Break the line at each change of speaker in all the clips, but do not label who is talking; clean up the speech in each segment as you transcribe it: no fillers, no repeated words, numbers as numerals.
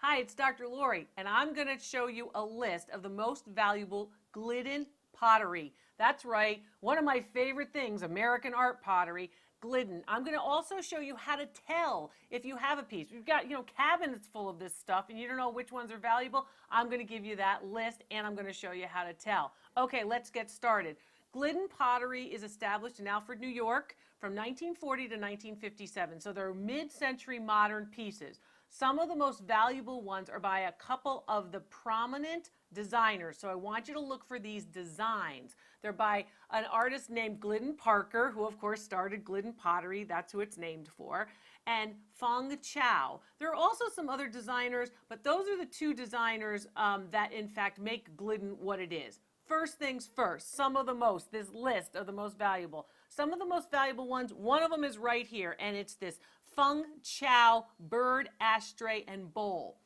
Hi, it's Dr. Lori, and I'm going to show you a list of the most valuable Glidden pottery. That's right, one of my favorite things, American art pottery, Glidden. I'm going to also show you how to tell if you have a piece. We've got, cabinets full of this stuff, and you don't know which ones are valuable. I'm going to give you that list, and I'm going to show you how to tell. Okay, let's get started. Glidden pottery is established in Alfred, New York from 1940 to 1957. So they're mid-century modern pieces. Some of the most valuable ones are by a couple of the prominent designers. So I want you to look for these designs. They're by an artist named Glidden Parker, who of course started Glidden Pottery. That's who it's named for. And Fung Chow. There are also some other designers, but those are the two designers that in fact make Glidden what it is. First things first, this list of the most valuable. Some of the most valuable ones, one of them is right here, and it's this Fung Chow bird, ashtray, and bowl.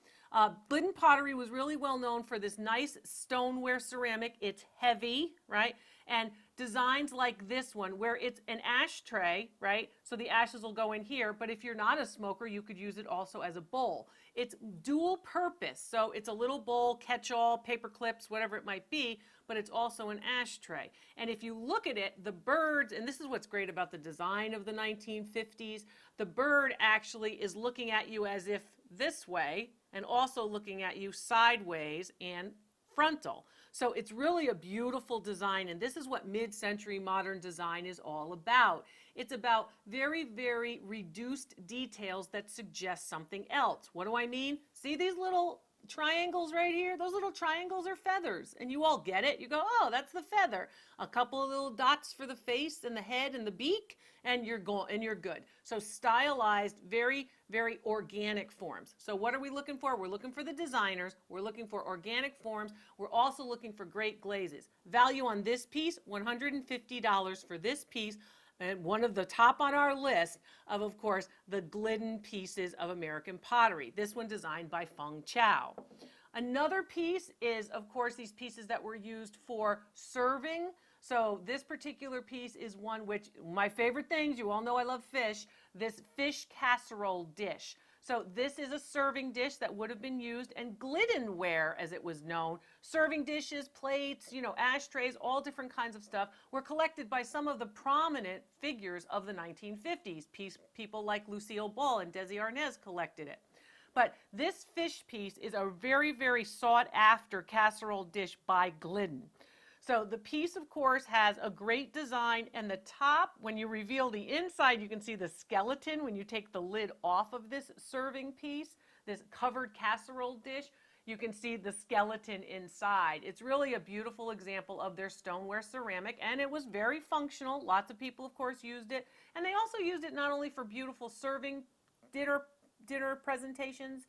Glidden pottery was really well known for this nice stoneware ceramic. It's heavy, right? And designs like this one where it's an ashtray, right? So the ashes will go in here, but if you're not a smoker, you could use it also as a bowl. It's dual purpose, so it's a little bowl, catch-all, paper clips, whatever it might be, but it's also an ashtray. And if you look at it, the birds, and this is what's great about the design of the 1950s, the bird actually is looking at you as if this way, and also looking at you sideways and frontal. So it's really a beautiful design, and this is what mid-century modern design is all about. It's about very, very reduced details that suggest something else. What do I mean? See these little triangles right here? Those little triangles are feathers, and you all get it. You go, oh, that's the feather. A couple of little dots for the face and the head and the beak, and you're good. So stylized, very, very organic forms. So what are we looking for? We're looking for the designers. We're looking for organic forms. We're also looking for great glazes. Value on this piece, $150 for this piece. And one of the top on our list of course, the Glidden pieces of American pottery. This one designed by Fung Chow. Another piece is, of course, these pieces that were used for serving. So this particular piece is one which, my favorite things, you all know I love fish, this fish casserole dish. So this is a serving dish that would have been used, and Glidden ware, as it was known, serving dishes, plates, ashtrays, all different kinds of stuff, were collected by some of the prominent figures of the 1950s. People like Lucille Ball and Desi Arnaz collected it. But this fish piece is a very, very sought after casserole dish by Glidden. So the piece, of course, has a great design, and the top, when you reveal the inside, you can see the skeleton when you take the lid off of this serving piece, this covered casserole dish. You can see the skeleton inside. It's really a beautiful example of their stoneware ceramic, and it was very functional. Lots of people, of course, used it. And they also used it not only for beautiful serving dinner presentations,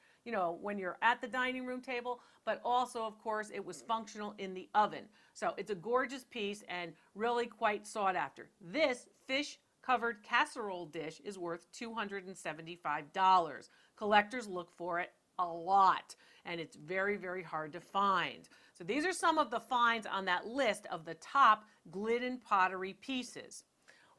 when you're at the dining room table, but also, of course, it was functional in the oven. So it's a gorgeous piece and really quite sought after. This fish covered casserole dish is worth $275. Collectors look for it a lot, and it's very, very hard to find. So these are some of the finds on that list of the top Glidden pottery pieces.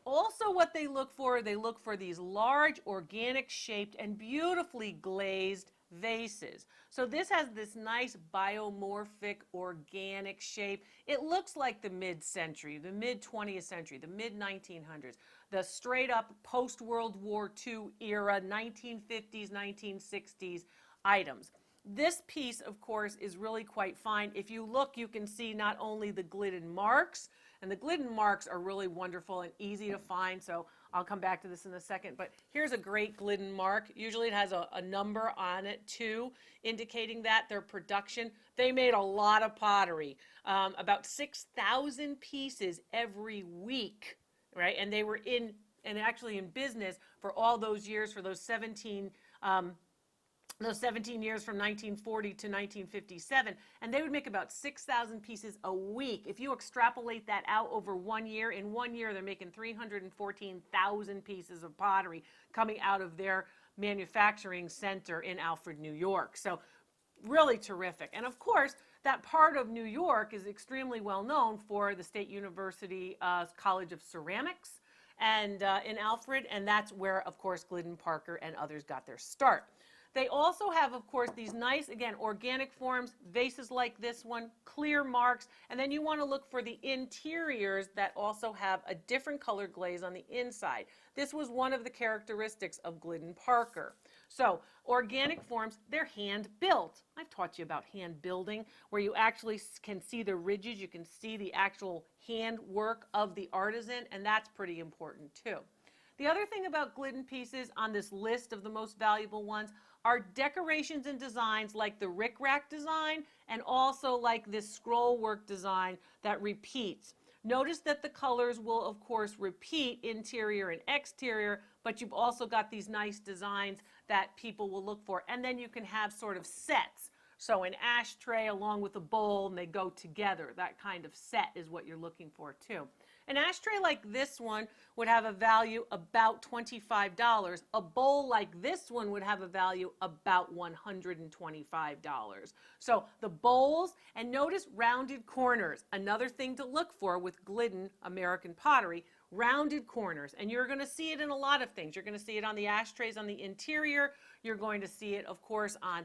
Also what they look for these large, organic shaped and beautifully glazed vases. So this has this nice biomorphic organic shape. It looks like the mid-century, the mid-20th century, the mid-1900s, the straight up post-World War II era, 1950s, 1960s items. This piece, of course, is really quite fine. If you look, you can see not only the Glidden marks, and the Glidden marks are really wonderful and easy to find, so I'll come back to this in a second. But here's a great Glidden mark. Usually it has a number on it too, indicating that their production. They made a lot of pottery, about 6,000 pieces every week, right? And they were actually in business for all those years, for those 17 years from 1940 to 1957, and they would make about 6,000 pieces a week. If you extrapolate that out over 1 year, in 1 year they're making 314,000 pieces of pottery coming out of their manufacturing center in Alfred, New York. So really terrific. And of course, that part of New York is extremely well known for the State University College of Ceramics and in Alfred, and that's where, of course, Glidden Parker and others got their start. They also have, of course, these nice, again, organic forms, vases like this one, clear marks, and then you want to look for the interiors that also have a different color glaze on the inside. This was one of the characteristics of Glidden Parker. So, organic forms, they're hand built. I've taught you about hand building, where you actually can see the ridges, you can see the actual hand work of the artisan, and that's pretty important too. The other thing about Glidden pieces on this list of the most valuable ones are decorations and designs like the rickrack design and also like this scroll work design that repeats. Notice that the colors will, of course, repeat interior and exterior, but you've also got these nice designs that people will look for. And then you can have sort of sets. So an ashtray along with a bowl, and they go together. That kind of set is what you're looking for, too. An ashtray like this one would have a value about $25. A bowl like this one would have a value about $125. So the bowls, and notice rounded corners. Another thing to look for with Glidden American pottery, rounded corners. And you're going to see it in a lot of things. You're going to see it on the ashtrays on the interior. You're going to see it, of course, on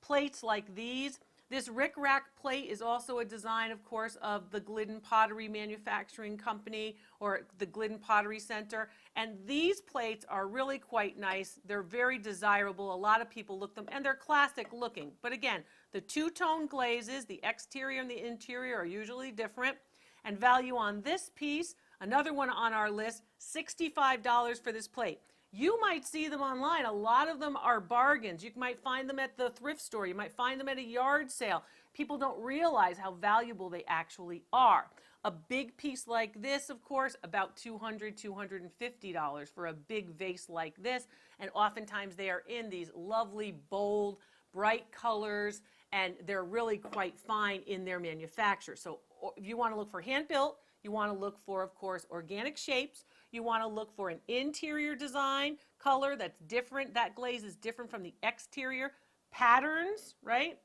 plates like these. This rickrack plate is also a design, of course, of the Glidden Pottery Manufacturing Company or the Glidden Pottery Center. And these plates are really quite nice. They're very desirable. A lot of people look them, and they're classic looking. But again, the two-tone glazes, the exterior and the interior, are usually different. And value on this piece, another one on our list, $65 for this plate. You might see them online. A lot of them are bargains. You might find them at the thrift store. You might find them at a yard sale. People don't realize how valuable they actually are. A big piece like this, of course, about $200, $250 for a big vase like this. And oftentimes they are in these lovely, bold, bright colors, and they're really quite fine in their manufacture. So if you want to look for hand-built, you want to look for, of course, organic shapes. You want to look for an interior design color that's different. That glaze is different from the exterior. Patterns, right?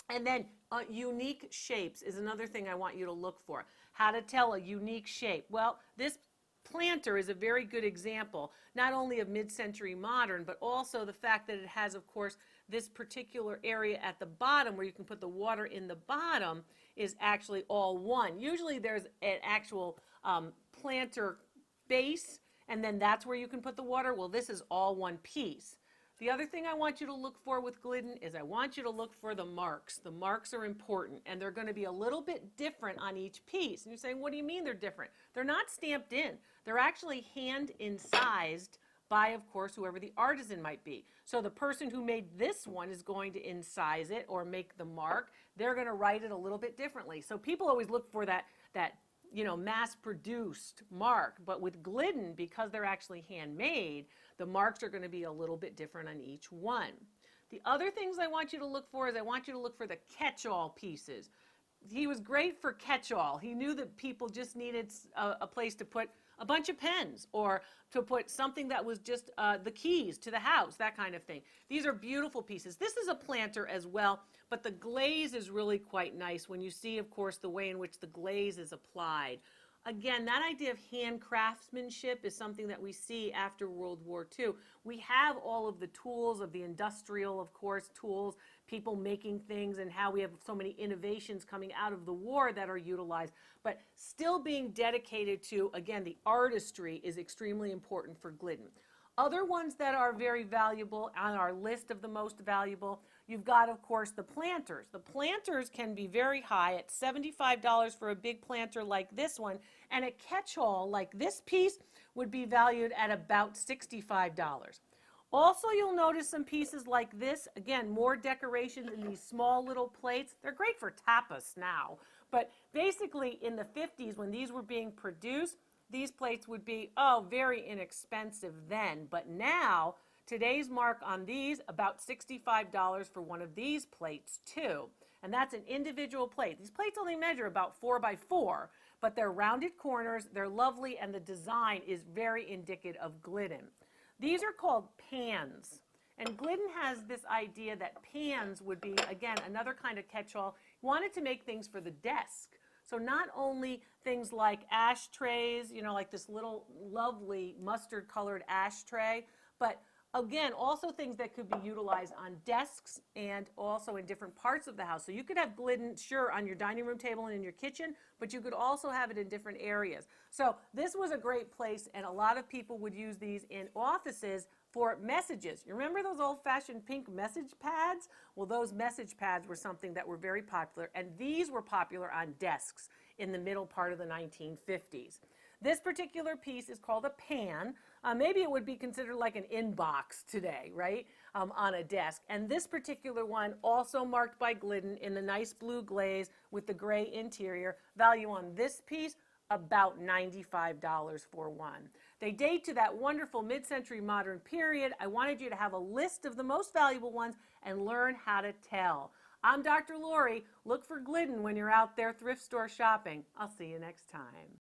And then unique shapes is another thing I want you to look for. How to tell a unique shape. Well, this planter is a very good example, not only of mid-century modern, but also the fact that it has, of course, this particular area at the bottom where you can put the water in the bottom is actually all one. Usually there's an actual planter base, and then that's where you can put the water. Well, this is all one piece. The other thing I want you to look for with Glidden is I want you to look for the marks. The marks are important, and they're going to be a little bit different on each piece. And you're saying, what do you mean they're different? They're not stamped in. They're actually hand incised by, of course, whoever the artisan might be. So the person who made this one is going to incise it or make the mark. They're going to write it a little bit differently. So people always look for that mass-produced mark. But with Glidden, because they're actually handmade, the marks are going to be a little bit different on each one. The other things I want you to look for is I want you to look for the catch-all pieces. He was great for catch-all. He knew that people just needed a place to put a bunch of pens or to put something that was just the keys to the house, that kind of thing. These are beautiful pieces. This is a planter as well, but the glaze is really quite nice when you see, of course, the way in which the glaze is applied. Again, that idea of hand craftsmanship is something that we see after World War II. We have all of the tools of the industrial, of course, tools, people making things, and how we have so many innovations coming out of the war that are utilized. But still being dedicated to, again, the artistry is extremely important for Glidden. Other ones that are very valuable on our list of the most valuable, you've got, of course, the planters. The planters can be very high at $75 for a big planter like this one, and a catch-all like this piece would be valued at about $65. Also, you'll notice some pieces like this. Again, more decorations in these small little plates. They're great for tapas now, but basically in the 50s when these were being produced, these plates would be, very inexpensive then. But now, today's mark on these, about $65 for one of these plates too. And that's an individual plate. These plates only measure about 4 by 4, but they're rounded corners, they're lovely, and the design is very indicative of Glidden. These are called pans. And Glidden has this idea that pans would be, again, another kind of catch-all. He wanted to make things for the desk. So not only things like ashtrays, like this little lovely mustard-colored ashtray, but Again, also things that could be utilized on desks and also in different parts of the house. So you could have Glidden, sure, on your dining room table and in your kitchen, but you could also have it in different areas. So this was a great place, and a lot of people would use these in offices for messages. You remember those old-fashioned pink message pads? Well, those message pads were something that were very popular, and these were popular on desks in the middle part of the 1950s. This particular piece is called a pan. Maybe it would be considered like an inbox today, right, on a desk. And this particular one, also marked by Glidden in the nice blue glaze with the gray interior. Value on this piece, about $95 for one. They date to that wonderful mid-century modern period. I wanted you to have a list of the most valuable ones and learn how to tell. I'm Dr. Lori. Look for Glidden when you're out there thrift store shopping. I'll see you next time.